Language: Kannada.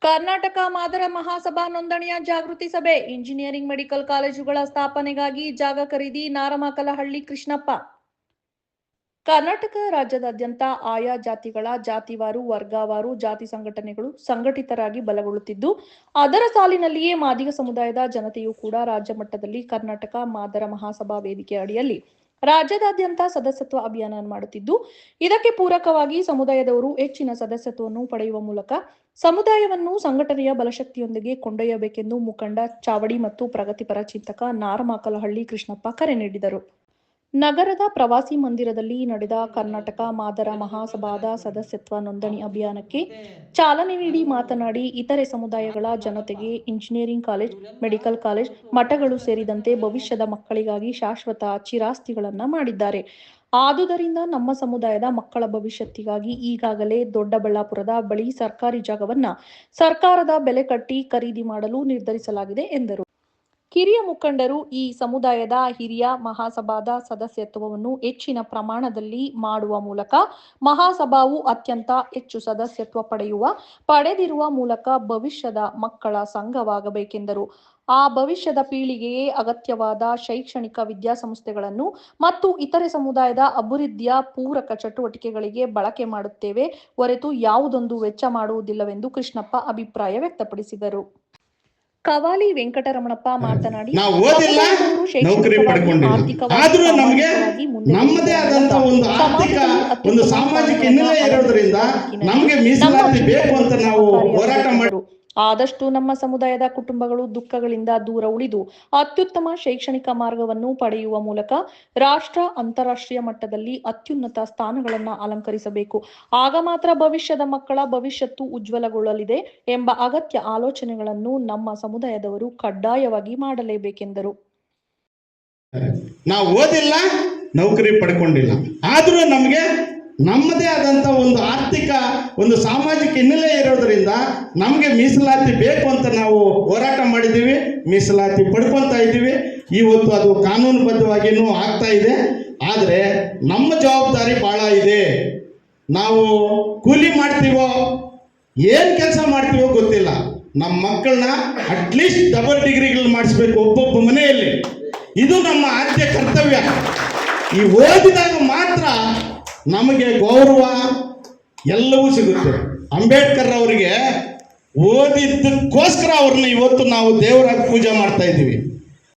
ಕರ್ನಾಟಕ ಮಾದರ ಮಹಾಸಭಾ ನೋಂದಣಿಯ ಜಾಗೃತಿ ಸಭೆ. ಇಂಜಿನಿಯರಿಂಗ್ ಮೆಡಿಕಲ್ ಕಾಲೇಜುಗಳ ಸ್ಥಾಪನೆಗಾಗಿ ಜಾಗ ಖರೀದಿ. ನಾರಮಕಲಹಳ್ಳಿ ಕೃಷ್ಣಪ್ಪ. ಕರ್ನಾಟಕ ರಾಜ್ಯದಾದ್ಯಂತ ಆಯಾ ಜಾತಿಗಳ ಜಾತಿವಾರು, ವರ್ಗವಾರು ಜಾತಿ ಸಂಘಟನೆಗಳು ಸಂಘಟಿತರಾಗಿ ಬಲಗೊಳ್ಳುತ್ತಿದ್ದು, ಅದರ ಸಾಲಿನಲ್ಲಿಯೇ ಮಾದಿಗ ಸಮುದಾಯದ ಜನತೆಯೂ ಕೂಡ ರಾಜ್ಯ ಮಟ್ಟದಲ್ಲಿ ಕರ್ನಾಟಕ ಮಾದರ ಮಹಾಸಭಾ ವೇದಿಕೆ ಅಡಿಯಲ್ಲಿ ರಾಜ್ಯದಾದ್ಯಂತ ಸದಸ್ಯತ್ವ ಅಭಿಯಾನ ಮಾಡುತ್ತಿದ್ದು, ಇದಕ್ಕೆ ಪೂರಕವಾಗಿ ಸಮುದಾಯದವರು ಹೆಚ್ಚಿನ ಸದಸ್ಯತ್ವವನ್ನು ಪಡೆಯುವ ಮೂಲಕ ಸಮುದಾಯವನ್ನು ಸಂಘಟನೆಯ ಬಲಶಕ್ತಿಯೊಂದಿಗೆ ಕೊಂಡೊಯ್ಯಬೇಕೆಂದು ಮುಖಂಡ ಚಾವಡಿ ಮತ್ತು ಪ್ರಗತಿಪರ ಚಿಂತಕ ನಾರಮಕಲಹಳ್ಳಿ ಕೃಷ್ಣಪ್ಪ ಕರೆ ನೀಡಿದರು. ನಗರದ ಪ್ರವಾಸಿ ಮಂದಿರದಲ್ಲಿ ನಡೆದ ಕರ್ನಾಟಕ ಮಾದರ ಮಹಾಸಭಾದ ಸದಸ್ಯತ್ವ ನೋಂದಣಿ ಅಭಿಯಾನಕ್ಕೆ ಚಾಲನೆ ನೀಡಿ ಮಾತನಾಡಿ, ಇತರೆ ಸಮುದಾಯಗಳ ಜನತೆಗೆ ಇಂಜಿನಿಯರಿಂಗ್ ಕಾಲೇಜ್, ಮೆಡಿಕಲ್ ಕಾಲೇಜ್, ಮಠಗಳು ಸೇರಿದಂತೆ ಭವಿಷ್ಯದ ಮಕ್ಕಳಿಗಾಗಿ ಶಾಶ್ವತ ಚಿರಾಸ್ತಿಗಳನ್ನು ಮಾಡಿದ್ದಾರೆ. ಆದುದರಿಂದ ನಮ್ಮ ಸಮುದಾಯದ ಮಕ್ಕಳ ಭವಿಷ್ಯತ್ತಿಗಾಗಿ ಈಗಾಗಲೇ ದೊಡ್ಡಬಳ್ಳಾಪುರದ ಬಳಿ ಸರ್ಕಾರಿ ಜಾಗವನ್ನ ಸರ್ಕಾರದ ಬೆಲೆ ಕಟ್ಟಿ ಖರೀದಿ ಮಾಡಲು ನಿರ್ಧರಿಸಲಾಗಿದೆ ಎಂದರು. ಕಿರಿಯ ಮುಖಂಡರು ಈ ಸಮುದಾಯದ ಹಿರಿಯ ಮಹಾಸಭಾದ ಸದಸ್ಯತ್ವವನ್ನು ಹೆಚ್ಚಿನ ಪ್ರಮಾಣದಲ್ಲಿ ಮಾಡುವ ಮೂಲಕ ಮಹಾಸಭಾವು ಅತ್ಯಂತ ಹೆಚ್ಚು ಸದಸ್ಯತ್ವ ಪಡೆದಿರುವ ಮೂಲಕ ಭವಿಷ್ಯದ ಮಕ್ಕಳ ಸಂಘವಾಗಬೇಕೆಂದರು. ಆ ಭವಿಷ್ಯದ ಪೀಳಿಗೆಗೆ ಅಗತ್ಯವಾದ ಶೈಕ್ಷಣಿಕ ವಿದ್ಯಾಸಂಸ್ಥೆಗಳನ್ನು ಮತ್ತು ಇತರೆ ಸಮುದಾಯದ ಅಭಿವೃದ್ಧಿಯ ಪೂರಕ ಚಟುವಟಿಕೆಗಳಿಗೆ ಬಳಕೆ ಮಾಡುತ್ತೇವೆ ಹೊರತು ಯಾವುದೊಂದು ವೆಚ್ಚ ಮಾಡುವುದಿಲ್ಲವೆಂದು ಕೃಷ್ಣಪ್ಪ ಅಭಿಪ್ರಾಯ ವ್ಯಕ್ತಪಡಿಸಿದರು. ಕವಾಲಿ ವೆಂಕಟರಮಣಪ್ಪ ಮಾತನಾಡಿ, ನಮ್ಮದೇ ಆದಂತ ಒಂದು ಸಾಮಾಜಿಕ ಹಿನ್ನೆಲೆ ಇರೋದ್ರಿಂದ ನಮಗೆ ಮೀಸಲಾತಿ ಬೇಕು ಅಂತ ನಾವು ಹೋರಾಟ ಮಾಡಿ ಆದಷ್ಟು ನಮ್ಮ ಸಮುದಾಯದ ಕುಟುಂಬಗಳು ದುಃಖಗಳಿಂದ ದೂರ ಉಳಿದು ಅತ್ಯುತ್ತಮ ಶೈಕ್ಷಣಿಕ ಮಾರ್ಗವನ್ನು ಪಡೆಯುವ ಮೂಲಕ ರಾಷ್ಟ್ರ, ಅಂತಾರಾಷ್ಟ್ರೀಯ ಮಟ್ಟದಲ್ಲಿ ಅತ್ಯುನ್ನತ ಸ್ಥಾನಗಳನ್ನು ಅಲಂಕರಿಸಬೇಕು. ಆಗ ಮಾತ್ರ ಭವಿಷ್ಯದ ಮಕ್ಕಳ ಭವಿಷ್ಯತ್ತು ಉಜ್ವಲಗೊಳ್ಳಲಿದೆ ಎಂಬ ಅಗತ್ಯ ಆಲೋಚನೆಗಳನ್ನು ನಮ್ಮ ಸಮುದಾಯದವರು ಕಡ್ಡಾಯವಾಗಿ ಮಾಡಲೇಬೇಕೆಂದರು. ನಾವು ಓದಿಲ್ಲ, ನೌಕರಿ ಪಡ್ಕೊಂಡಿಲ್ಲ, ಆದರೂ ನಮಗೆ ನಮ್ಮದೇ ಆದಂಥ ಒಂದು ಆರ್ಥಿಕ ಒಂದು ಸಾಮಾಜಿಕ ಹಿನ್ನೆಲೆ ಇರೋದ್ರಿಂದ ನಮಗೆ ಮೀಸಲಾತಿ ಬೇಕು ಅಂತ ನಾವು ಹೋರಾಟ ಮಾಡಿದ್ದೀವಿ. ಮೀಸಲಾತಿ ಪಡ್ಕೊತಾ ಇದ್ದೀವಿ. ಇವತ್ತು ಅದು ಕಾನೂನುಬದ್ಧವಾಗಿಯೂ ಆಗ್ತಾ ಇದೆ. ಆದರೆ ನಮ್ಮ ಜವಾಬ್ದಾರಿ ಭಾಳ ಇದೆ. ನಾವು ಕೂಲಿ ಮಾಡ್ತೀವೋ ಏನು ಕೆಲಸ ಮಾಡ್ತೀವೋ ಗೊತ್ತಿಲ್ಲ. ನಮ್ಮ ಮಕ್ಕಳನ್ನ ಅಟ್ಲೀಸ್ಟ್ ಡಬಲ್ ಡಿಗ್ರಿಗಳು ಮಾಡಿಸ್ಬೇಕು ಒಬ್ಬೊಬ್ಬ ಮನೆಯಲ್ಲಿ. ಇದು ನಮ್ಮ ಆದ್ಯ ಕರ್ತವ್ಯ. ಈ ಓದಿದಾಗ ಮಾತ್ರ ನಮಗೆ ಗೌರವ ಎಲ್ಲವೂ ಸಿಗುತ್ತೆ. ಅಂಬೇಡ್ಕರ್ ಅವರಿಗೆ ಓದಿದ್ದಕ್ಕೋಸ್ಕರ ಅವ್ರನ್ನ ಇವತ್ತು ನಾವು ದೇವರಾಗಿ ಪೂಜೆ ಮಾಡ್ತಾ ಇದ್ದೀವಿ.